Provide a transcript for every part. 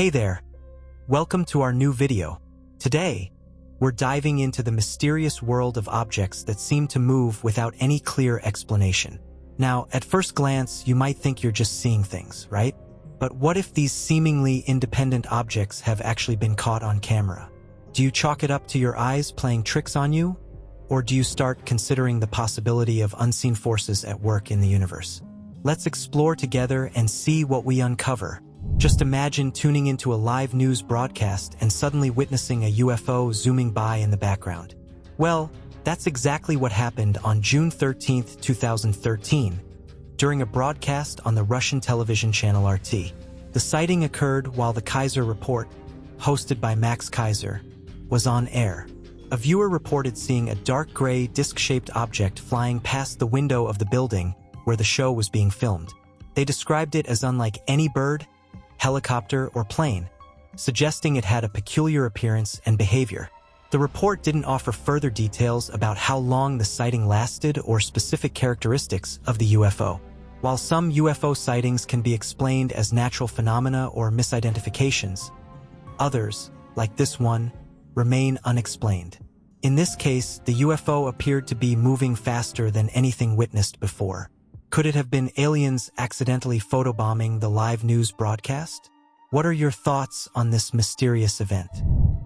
Hey there! Welcome to our new video. Today, we're diving into the mysterious world of objects that seem to move without any clear explanation. Now, at first glance, you might think you're just seeing things, right? But what if these seemingly independent objects have actually been caught on camera? Do you chalk it up to your eyes playing tricks on you? Or do you start considering the possibility of unseen forces at work in the universe? Let's explore together and see what we uncover. Just imagine tuning into a live news broadcast and suddenly witnessing a UFO zooming by in the background. Well, that's exactly what happened on June 13, 2013, during a broadcast on the Russian television channel RT. The sighting occurred while the Kaiser Report, hosted by Max Kaiser, was on air. A viewer reported seeing a dark gray disc-shaped object flying past the window of the building where the show was being filmed. They described it as unlike any bird, helicopter, or plane, suggesting it had a peculiar appearance and behavior. The report didn't offer further details about how long the sighting lasted or specific characteristics of the UFO. While some UFO sightings can be explained as natural phenomena or misidentifications, others, like this one, remain unexplained. In this case, the UFO appeared to be moving faster than anything witnessed before. Could it have been aliens accidentally photobombing the live news broadcast? What are your thoughts on this mysterious event?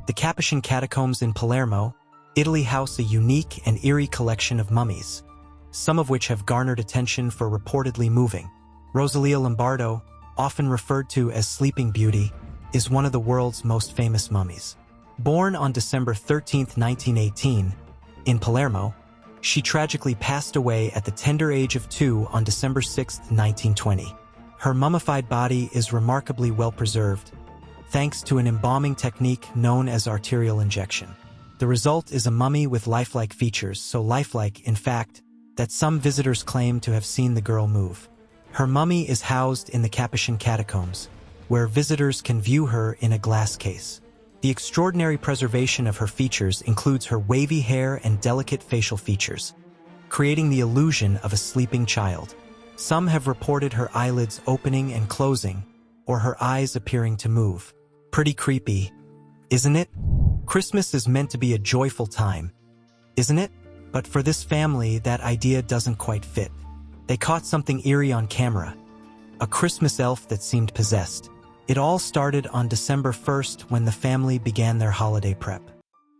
The Capuchin Catacombs in Palermo, Italy house a unique and eerie collection of mummies, some of which have garnered attention for reportedly moving. Rosalia Lombardo, often referred to as Sleeping Beauty, is one of the world's most famous mummies. Born on December 13, 1918, in Palermo, she tragically passed away at the tender age of 2 on December 6, 1920. Her mummified body is remarkably well preserved, thanks to an embalming technique known as arterial injection. The result is a mummy with lifelike features, so lifelike, in fact, that some visitors claim to have seen the girl move. Her mummy is housed in the Capuchin Catacombs, where visitors can view her in a glass case. The extraordinary preservation of her features includes her wavy hair and delicate facial features, creating the illusion of a sleeping child. Some have reported her eyelids opening and closing, or her eyes appearing to move. Pretty creepy, isn't it? Christmas is meant to be a joyful time, isn't it? But for this family, that idea doesn't quite fit. They caught something eerie on camera, a Christmas elf that seemed possessed. It all started on December 1st when the family began their holiday prep.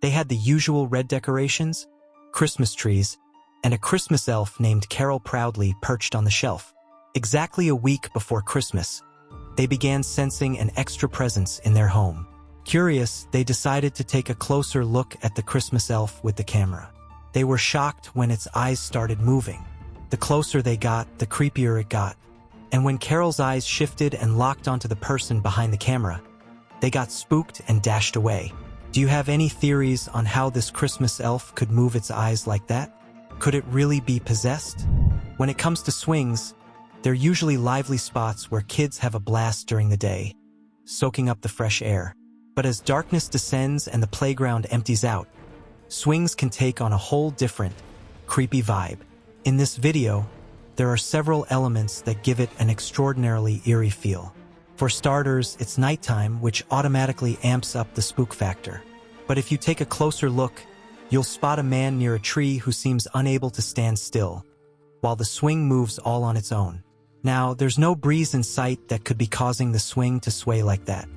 They had the usual red decorations, Christmas trees, and a Christmas elf named Carol proudly perched on the shelf. Exactly a week before Christmas, they began sensing an extra presence in their home. Curious, they decided to take a closer look at the Christmas elf with the camera. They were shocked when its eyes started moving. The closer they got, the creepier it got. And when Carol's eyes shifted and locked onto the person behind the camera, they got spooked and dashed away. Do you have any theories on how this Christmas elf could move its eyes like that? Could it really be possessed? When it comes to swings, they're usually lively spots where kids have a blast during the day, soaking up the fresh air. But as darkness descends and the playground empties out, swings can take on a whole different, creepy vibe. In this video, there are several elements that give it an extraordinarily eerie feel. For starters, it's nighttime, which automatically amps up the spook factor. But if you take a closer look, you'll spot a man near a tree who seems unable to stand still, while the swing moves all on its own. Now, there's no breeze in sight that could be causing the swing to sway like that.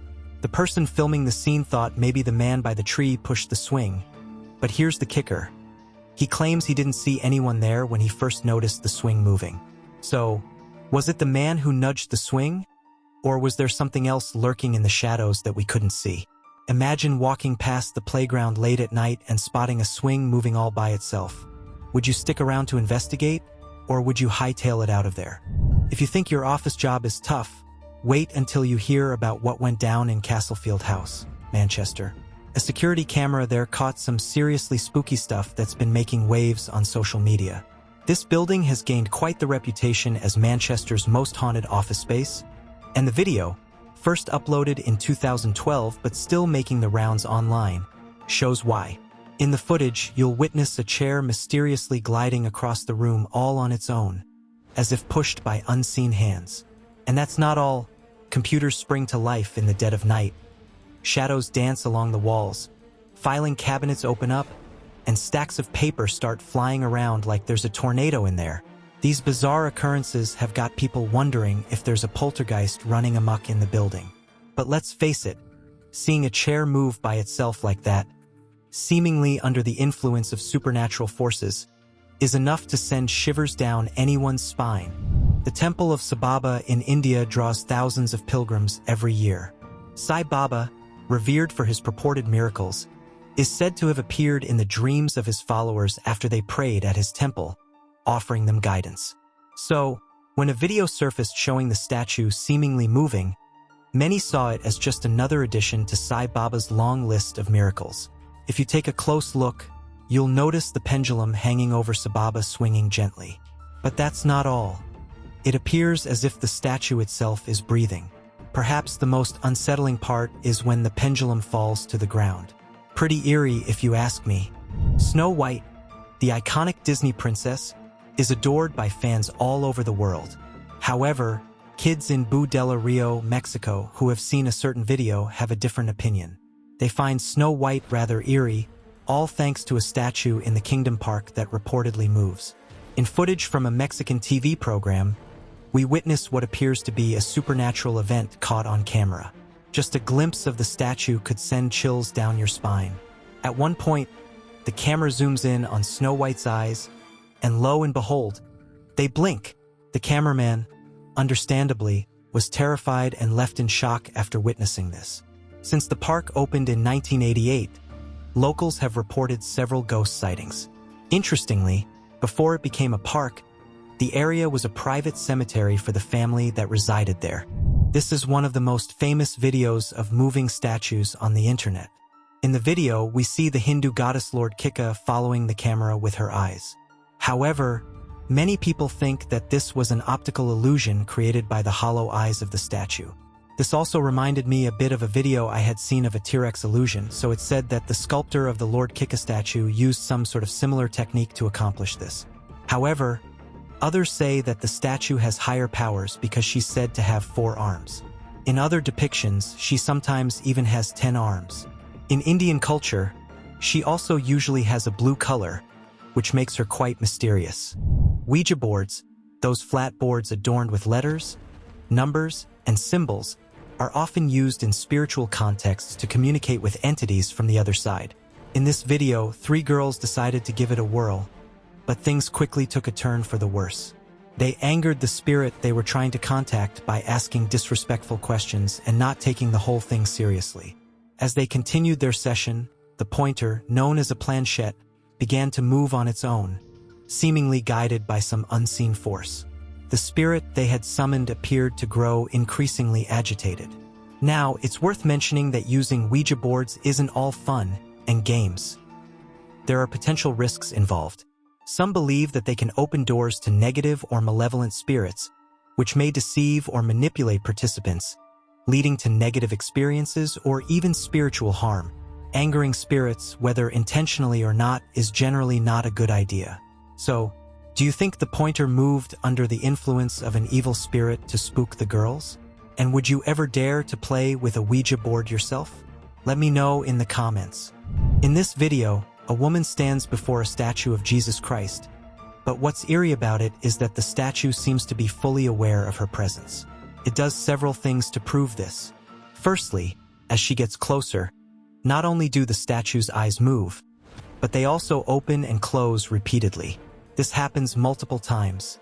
The person filming the scene thought maybe the man by the tree pushed the swing. But here's the kicker. He claims he didn't see anyone there when he first noticed the swing moving. So, was it the man who nudged the swing? Or was there something else lurking in the shadows that we couldn't see? Imagine walking past the playground late at night and spotting a swing moving all by itself. Would you stick around to investigate? Or would you hightail it out of there? If you think your office job is tough, wait until you hear about what went down in Castlefield House, Manchester. A security camera there caught some seriously spooky stuff that's been making waves on social media. This building has gained quite the reputation as Manchester's most haunted office space, and the video, first uploaded in 2012 but still making the rounds online, shows why. In the footage, you'll witness a chair mysteriously gliding across the room all on its own, as if pushed by unseen hands. And that's not all. computers spring to life in the dead of night, shadows dance along the walls, filing cabinets open up, and stacks of paper start flying around like there's a tornado in there. These bizarre occurrences have got people wondering if there's a poltergeist running amok in the building. But let's face it, seeing a chair move by itself like that, seemingly under the influence of supernatural forces, is enough to send shivers down anyone's spine. The Temple of Sai Baba in India draws thousands of pilgrims every year. Sai Baba, revered for his purported miracles, is said to have appeared in the dreams of his followers after they prayed at his temple, offering them guidance. So, when a video surfaced showing the statue seemingly moving, many saw it as just another addition to Sai Baba's long list of miracles. If you take a close look, you'll notice the pendulum hanging over Sai Baba swinging gently. But that's not all. It appears as if the statue itself is breathing. Perhaps the most unsettling part is when the pendulum falls to the ground. Pretty eerie if you ask me. Snow White, the iconic Disney princess, is adored by fans all over the world. However, kids in Bu del Rio, Mexico, who have seen a certain video have a different opinion. They find Snow White rather eerie, all thanks to a statue in the Kingdom Park that reportedly moves. In footage from a Mexican TV program, we witness what appears to be a supernatural event caught on camera. Just a glimpse of the statue could send chills down your spine. At one point, the camera zooms in on Snow White's eyes, and lo and behold, they blink. The cameraman, understandably, was terrified and left in shock after witnessing this. Since the park opened in 1988, locals have reported several ghost sightings. Interestingly, before it became a park, the area was a private cemetery for the family that resided there. This is one of the most famous videos of moving statues on the internet. In the video, we see the Hindu goddess Lord Kika following the camera with her eyes. However, many people think that this was an optical illusion created by the hollow eyes of the statue. This also reminded me a bit of a video I had seen of a T-Rex illusion, so it said that the sculptor of the Lord Kika statue used some sort of similar technique to accomplish this. However, others say that the statue has higher powers because she's said to have 4 arms. In other depictions, she sometimes even has 10 arms. In Indian culture, she also usually has a blue color, which makes her quite mysterious. Ouija boards, those flat boards adorned with letters, numbers, and symbols, are often used in spiritual contexts to communicate with entities from the other side. In this video, 3 girls decided to give it a whirl, but things quickly took a turn for the worse. They angered the spirit they were trying to contact by asking disrespectful questions and not taking the whole thing seriously. As they continued their session, the pointer, known as a planchette, began to move on its own, seemingly guided by some unseen force. The spirit they had summoned appeared to grow increasingly agitated. Now, it's worth mentioning that using Ouija boards isn't all fun and games. There are potential risks involved. Some believe that they can open doors to negative or malevolent spirits, which may deceive or manipulate participants, leading to negative experiences or even spiritual harm. Angering spirits, whether intentionally or not, is generally not a good idea. So, do you think the pointer moved under the influence of an evil spirit to spook the girls? And would you ever dare to play with a Ouija board yourself? Let me know in the comments. In this video, a woman stands before a statue of Jesus Christ, but what's eerie about it is that the statue seems to be fully aware of her presence. It does several things to prove this. Firstly, as she gets closer, not only do the statue's eyes move, but they also open and close repeatedly. This happens multiple times,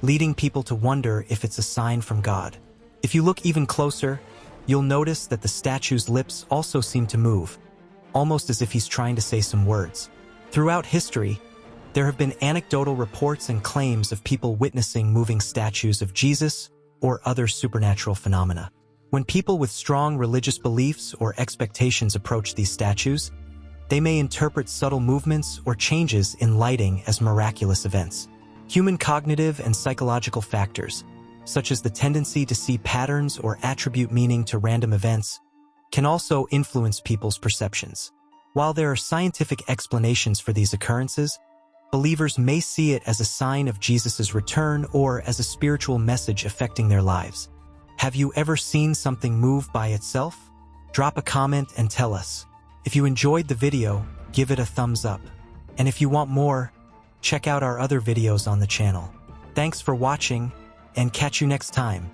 leading people to wonder if it's a sign from God. If you look even closer, you'll notice that the statue's lips also seem to move, almost as if he's trying to say some words. Throughout history, there have been anecdotal reports and claims of people witnessing moving statues of Jesus or other supernatural phenomena. When people with strong religious beliefs or expectations approach these statues, they may interpret subtle movements or changes in lighting as miraculous events. Human cognitive and psychological factors, such as the tendency to see patterns or attribute meaning to random events, can also influence people's perceptions. While there are scientific explanations for these occurrences, believers may see it as a sign of Jesus' return or as a spiritual message affecting their lives. Have you ever seen something move by itself? Drop a comment and tell us. If you enjoyed the video, give it a thumbs up. And if you want more, check out our other videos on the channel. Thanks for watching, and catch you next time.